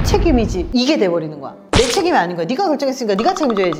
네 책임이지 이게 돼버리는 거야. 내 책임이 아닌 거야. 네가 결정했으니까 네가 책임져야지.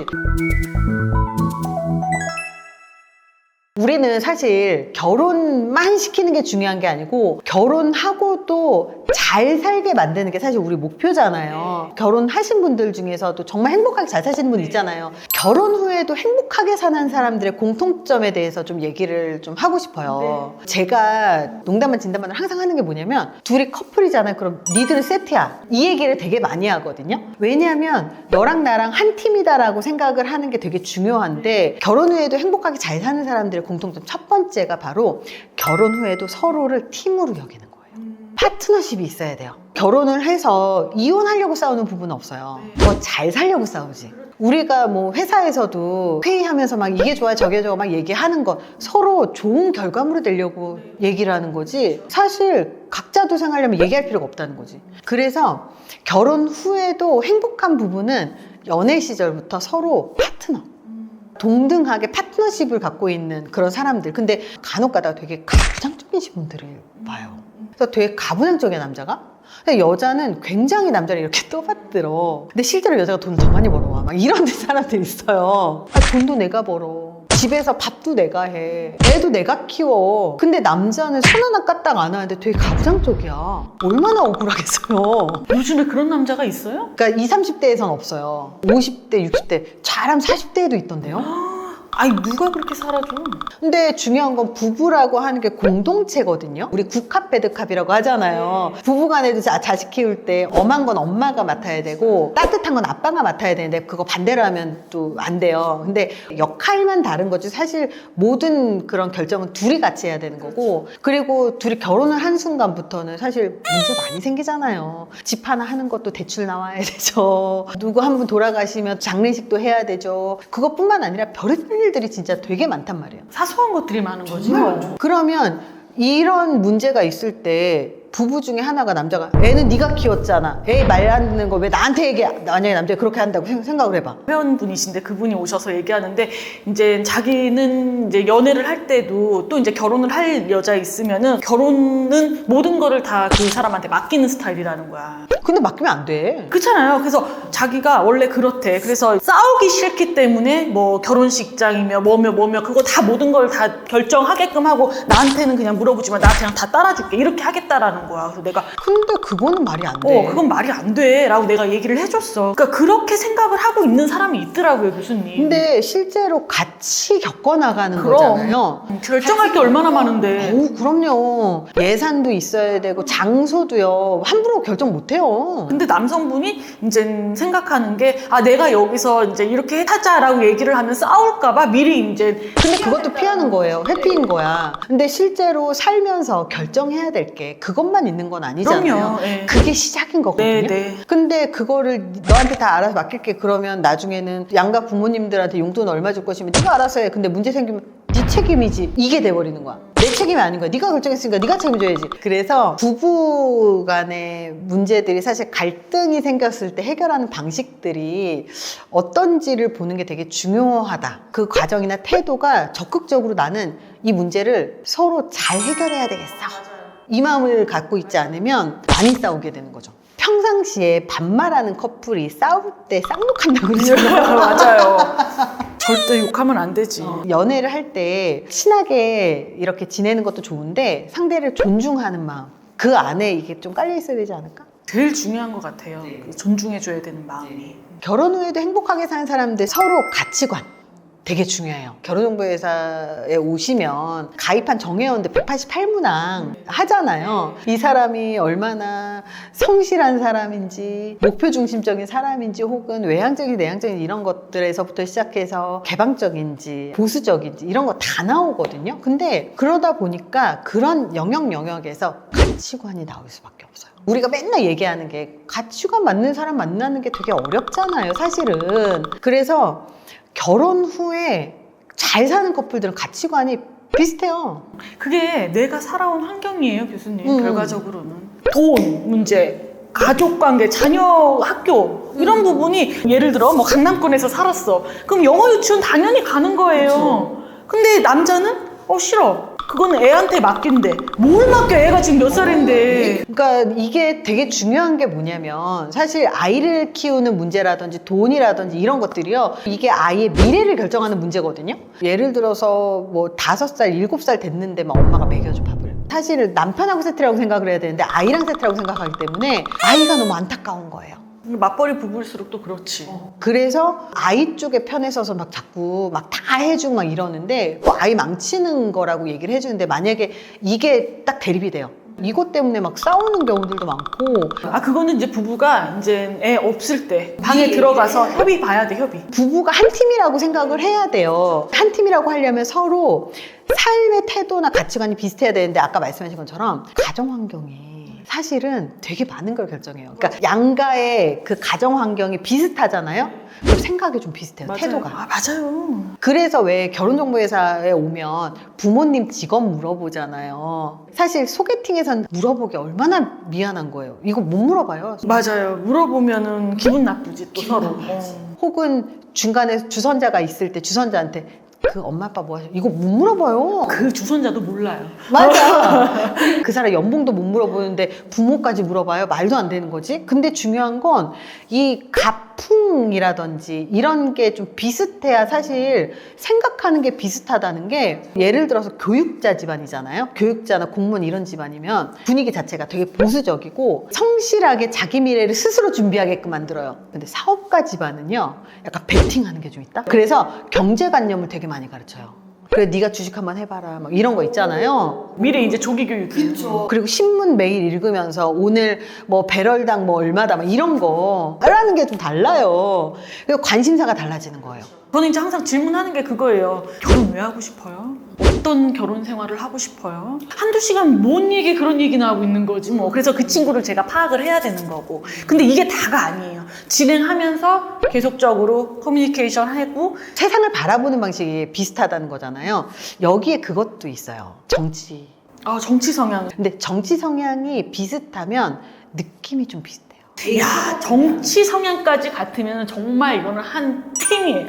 우리는 사실 결혼만 시키는 게 중요한 게 아니고 결혼하고도 잘 살게 만드는 게 사실 우리 목표잖아요. 결혼하신 분들 중에서도 정말 행복하게 잘 사시는 분 있잖아요. 결혼 후에도 행복하게 사는 사람들의 공통점에 대해서 좀 얘기를 좀 하고 싶어요. 제가 농담만 진담만을 항상 하는 게 뭐냐면 둘이 커플이잖아요. 그럼 니들은 세트야. 이 얘기를 되게 많이 하거든요. 왜냐하면 너랑 나랑 한 팀이다라고 생각을 하는 게 되게 중요한데 결혼 후에도 행복하게 잘 사는 사람들의 공통점 첫 번째가 바로 결혼 후에도 서로를 팀으로 여기는 거예요. 파트너십이 있어야 돼요. 결혼을 해서 이혼하려고 싸우는 부분은 없어요. 더 잘 살려고 싸우지. 우리가 뭐 회사에서도 회의하면서 막 이게 좋아 저게 좋아 막 얘기하는 거 서로 좋은 결과물을 내려고 얘기를 하는 거지 사실 각자 도생하려면 얘기할 필요가 없다는 거지. 그래서 결혼 후에도 행복한 부분은 연애 시절부터 서로 파트너 동등하게 파트너십을 갖고 있는 그런 사람들. 근데 간혹 가다가 되게 가부장적인 분들을 봐요. 그래서 되게 가부장적인 남자가 근데 여자는 굉장히 남자를 이렇게 떠받들어. 근데 실제로 여자가 돈 더 많이 벌어와. 막 이런 사람들이 있어요. 아, 돈도 내가 벌어. 집에서 밥도 내가 해. 애도 내가 키워. 근데 남자는 손 하나 까딱 안 하는데 되게 가부장적이야. 얼마나 억울하겠어요. 요즘에 그런 남자가 있어요? 그러니까 20, 30대에선 없어요. 50대, 60대, 잘하면 40대에도 있던데요. 아니 누가 그렇게 살아줘? 근데 중요한 건 부부라고 하는 게 공동체거든요. 우리 국합 배드캅이라고 하잖아요. 부부간에도 자식 키울 때 엄한 건 엄마가 맡아야 되고 따뜻한 건 아빠가 맡아야 되는데 그거 반대로 하면 또 안 돼요. 근데 역할만 다른 거지 사실 모든 그런 결정은 둘이 같이 해야 되는 거고 그리고 둘이 결혼을 한 순간부터는 사실 문제 많이 생기잖아요. 집 하나 하는 것도 대출 나와야 되죠. 누구 한 분 돌아가시면 장례식도 해야 되죠. 그것뿐만 아니라 별의별 일들이 진짜 되게 많단 말이에요. 사소한 것들이 많은 거지. 그러면 이런 문제가 있을 때 부부 중에 하나가 남자가 애는 네가 키웠잖아. 애 말 안 듣는 거 왜 나한테 얘기해? 만약에 남자가 그렇게 한다고 생각을 해봐. 회원분이신데 그분이 오셔서 얘기하는데 이제 자기는 이제 연애를 할 때도 또 이제 결혼을 할 여자 있으면은 결혼은 모든 거를 다 그 사람한테 맡기는 스타일이라는 거야. 근데 맡기면 안 돼. 그렇잖아요. 그래서 자기가 원래 그렇대. 그래서 싸우기 싫기 때문에 뭐 결혼식장이며 뭐며 그거 다 모든 걸 다 결정하게끔 하고 나한테는 그냥 물어보지만 나 그냥 다 따라줄게 이렇게 하겠다라는 거야. 그래서 내가 근데 그거는 말이 안 돼. 그건 말이 안 돼 라고 내가 얘기를 해줬어. 그러니까 그렇게 생각을 하고 있는 사람이 있더라고요, 교수님. 근데 실제로 같이 겪어나가는 그럼. 거잖아요. 결정할 게 얼마나 많은데. 오, 그럼요. 예산도 있어야 되고 장소도요. 함부로 결정 못 해요. 근데 남성분이 이제 생각하는 게 내가 여기서 이제 이렇게 하자라고 얘기를 하면 싸울까봐 미리 이제 근데 그것도 피하는 거예요. 회피인 거야. 근데 실제로 살면서 결정해야 될 게 그것만 있는 건 아니잖아요. 그럼요. 네. 그게 시작인 거거든요. 네. 근데 그거를 너한테 다 알아서 맡길게 그러면 나중에는 양가 부모님들한테 용돈 얼마 줄 것이면 네가 알아서 해. 근데 문제 생기면 네 책임이지 이게 돼버리는 거야. 내 책임이 아닌 거야. 네가 결정했으니까 네가 책임져야지. 그래서 부부 간의 문제들이 사실 갈등이 생겼을 때 해결하는 방식들이 어떤지를 보는 게 되게 중요하다. 그 과정이나 태도가 적극적으로 나는 이 문제를 서로 잘 해결해야 되겠어. 이 마음을 갖고 있지 않으면 많이 싸우게 되는 거죠. 평상시에 반말하는 커플이 싸울 때 쌍욕한다고 그러잖아요. 맞아요. 절대 욕하면 안 되지. 연애를 할 때 친하게 이렇게 지내는 것도 좋은데 상대를 존중하는 마음 그 안에 이게 좀 깔려 있어야 되지 않을까? 제일 중요한 것 같아요. 존중해줘야 되는 마음이. 결혼 후에도 행복하게 사는 사람들 서로 가치관 되게 중요해요. 결혼정보회사에 오시면 가입한 정회원들 188문항 하잖아요. 이 사람이 얼마나 성실한 사람인지 목표 중심적인 사람인지 혹은 외향적인 내향적인 이런 것들에서부터 시작해서 개방적인지 보수적인지 이런 거 다 나오거든요. 근데 그러다 보니까 그런 영역에서 가치관이 나올 수밖에 없어요. 우리가 맨날 얘기하는 게 가치관 맞는 사람 만나는 게 되게 어렵잖아요, 사실은. 그래서 결혼 후에 잘 사는 커플들은 가치관이 비슷해요. 그게 내가 살아온 환경이에요, 교수님. 결과적으로는 돈 문제, 가족관계, 자녀 학교 이런 부분이 예를 들어 뭐 강남권에서 살았어. 그럼 영어 유치원 당연히 가는 거예요. 근데 남자는 싫어. 그거는 애한테 맡긴대. 뭘 맡겨? 애가 지금 몇 살인데. 그러니까 이게 되게 중요한 게 뭐냐면 사실 아이를 키우는 문제라든지 돈이라든지 이런 것들이요. 이게 아이의 미래를 결정하는 문제거든요. 예를 들어서 뭐 5살, 7살 됐는데 막 엄마가 먹여줘 밥을. 사실 남편하고 세트라고 생각을 해야 되는데 아이랑 세트라고 생각하기 때문에 아이가 너무 안타까운 거예요. 맞벌이 부부일수록 또 그렇지. 그래서 아이 쪽에 편에 서서 막 자꾸 막 다 해주고 막 이러는데 뭐 아이 망치는 거라고 얘기를 해주는데 만약에 이게 딱 대립이 돼요. 이것 때문에 막 싸우는 경우들도 많고 그거는 이제 부부가 이제 애 없을 때 방에 들어가서 협의 봐야 돼, 협의. 부부가 한 팀이라고 생각을 해야 돼요. 한 팀이라고 하려면 서로 삶의 태도나 가치관이 비슷해야 되는데 아까 말씀하신 것처럼 가정 환경이 사실은 되게 많은 걸 결정해요. 그러니까 양가의 그 가정 환경이 비슷하잖아요. 그럼 생각이 좀 비슷해요. 맞아요. 태도가. 맞아요. 그래서 왜 결혼정보회사에 오면 부모님 직업 물어보잖아요. 사실 소개팅에선 물어보기 얼마나 미안한 거예요. 이거 못 물어봐요. 맞아요. 물어보면은 기분 나쁘지 또 서로. 혹은 중간에 주선자가 있을 때 주선자한테 그 엄마 아빠 뭐 하셔? 이거 못 물어봐요. 그 주선자도 몰라요. 맞아. 그 사람 연봉도 못 물어보는데 부모까지 물어봐요? 말도 안 되는 거지. 근데 중요한 건 이 가풍이라든지 이런 게 좀 비슷해야 사실 생각하는 게 비슷하다는 게 예를 들어서 교육자 집안이잖아요. 교육자나 공무원 이런 집안이면 분위기 자체가 되게 보수적이고 성실하게 자기 미래를 스스로 준비하게끔 만들어요. 근데 사업가 집안은요. 약간 베팅하는 게 좀 있다. 그래서 경제관념을 되게 많이 가르쳐요. 그래 네가 주식 한번 해봐라 막 이런 거 있잖아요. 미래 이제 조기 교육이죠. 그리고 신문 매일 읽으면서 오늘 뭐 배럴당 뭐 얼마다 막 이런 거 하라는 게 좀 달라요. 그리고 관심사가 달라지는 거예요. 저는 이제 항상 질문하는 게 그거예요. 결혼 왜 하고 싶어요? 어떤 결혼 생활을 하고 싶어요? 한두 시간 뭔 얘기 그런 얘기나 하고 있는 거지 뭐. 그래서 그 친구를 제가 파악을 해야 되는 거고. 근데 이게 다가 아니에요. 진행하면서 계속적으로 커뮤니케이션 하고 세상을 바라보는 방식이 비슷하다는 거잖아요. 여기에 그것도 있어요. 정치. 정치 성향. 근데 정치 성향이 비슷하면 느낌이 좀 비슷해요. 야, 정치 성향까지 같으면 정말 이거는 한 팀이에요.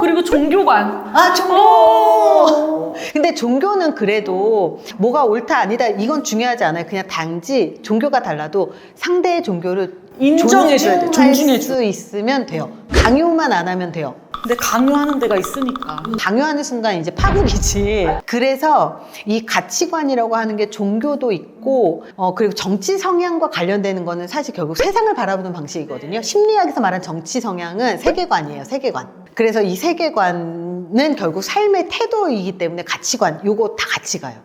그리고 종교관. 종교! 근데 종교는 그래도 뭐가 옳다 아니다 이건 중요하지 않아요. 그냥 단지 종교가 달라도 상대의 종교를 인정해줘야 돼. 존중해줘. 수 있으면 돼요. 강요만 안 하면 돼요. 근데 강요하는 데가 있으니까. 강요하는 순간 이제 파국이지. 그래서 이 가치관이라고 하는 게 종교도 있고, 그리고 정치 성향과 관련되는 거는 사실 결국 세상을 바라보는 방식이거든요. 심리학에서 말하는 정치 성향은 세계관이에요, 세계관. 그래서 이 세계관은 결국 삶의 태도이기 때문에 가치관, 요거 다 같이 가요.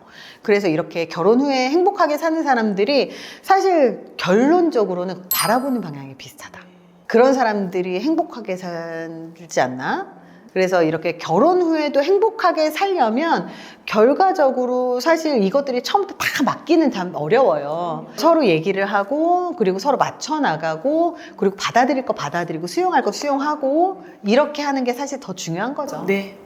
그래서 이렇게 결혼 후에 행복하게 사는 사람들이 사실 결론적으로는 바라보는 방향이 비슷하다. 그런 사람들이 행복하게 살지 않나? 그래서 이렇게 결혼 후에도 행복하게 살려면 결과적으로 사실 이것들이 처음부터 다 맡기는 참 어려워요. 서로 얘기를 하고 그리고 서로 맞춰 나가고 그리고 받아들일 거 받아들이고 수용할 거 수용하고 이렇게 하는 게 사실 더 중요한 거죠. 네.